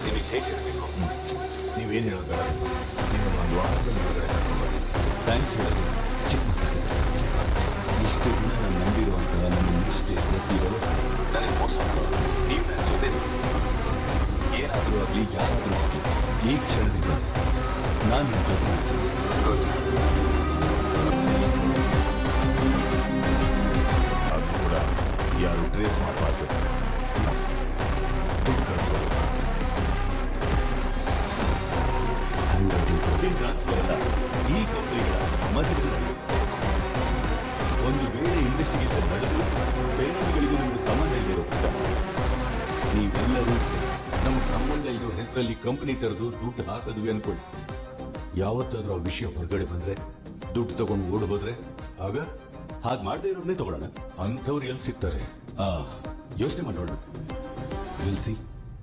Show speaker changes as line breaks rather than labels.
ನಿಮಗೆ ಹೇಗೆ ಇರಬೇಕು?
ನೀವೇನು ಹೇಳೋದು ನೀವು ಒಂದು ವಾರದಲ್ಲಿ ಹೊರಗಡೆ ಕರ್ಕೊಂಡು
ಥ್ಯಾಂಕ್ಸ್ ಹೇಳೋದು ಚಿಕ್ಕ ಮಾತಾಡಿದ್ರೆ ಇಷ್ಟು ದಿನ ನಾನು ನಂಬಿರುವಂತಹ ನನ್ನ ನಿಷ್ಠೆ ಪ್ರತಿ ವ್ಯವಸ್ಥೆ ನನಗೆ ಮೋಸ ಮಾಡೋದು. ನೀವು ನನ್ನ ಜೊತೆ ಏನಾದರೂ ಆಗಲಿ ಯಾರಾದರೂ ಆಗಲಿ ಈ ಕ್ಷಣದಿಂದ ನಾನು ನನ್ನ ಜೊತೆ
ಅದು ಕೂಡ ಯಾರು ಟ್ರೇಸ್ ಮಾಡಬಾರ್ದು. ದುಡ್ಡು ಕಳಿಸೋದು
ಟ್ರಾನ್ಸ್ಫರ್ ಅಲ್ಲ, ಈ ಕಂಪನಿಗಳ ಮಧ್ಯದಲ್ಲಿ ಒಂದು ವೇಳೆ ಇನ್ವೆಸ್ಟಿಗೇಷನ್ ನಡೆದು ಬೇರೆಯವರಿಗೂ ನಿಮಗೆ ಸಂಬಂಧ ಇರೋ ನೀವೆಲ್ಲರೂ ನಮ್ಮ ಸಂಬಂಧ ಇರೋ ಹೆಸರಲ್ಲಿ ಕಂಪನಿ ತೆರೆದು ದುಡ್ಡು ಹಾಕಿದ್ವಿ ಅನ್ಕೊಳ್ಳಿ. ಯಾವತ್ತಾದ್ರೂ ಆ ವಿಷಯ ಹೊರಗಡೆ ಬಂದ್ರೆ ದುಡ್ಡು ತಗೊಂಡು ಓಡ್ ಹೋದ್ರೆ ಆಗ ಹಾಗೆ ಮಾಡದೇ ಇರೋದನ್ನೇ ತಗೊಳ್ಳೋಣ. ಅಂಥವ್ರು ಎಲ್ಲಿ ಸಿಗ್ತಾರೆ? ಯೋಚನೆ ಮಾಡೋಣ. ನಿಲ್ಸಿ.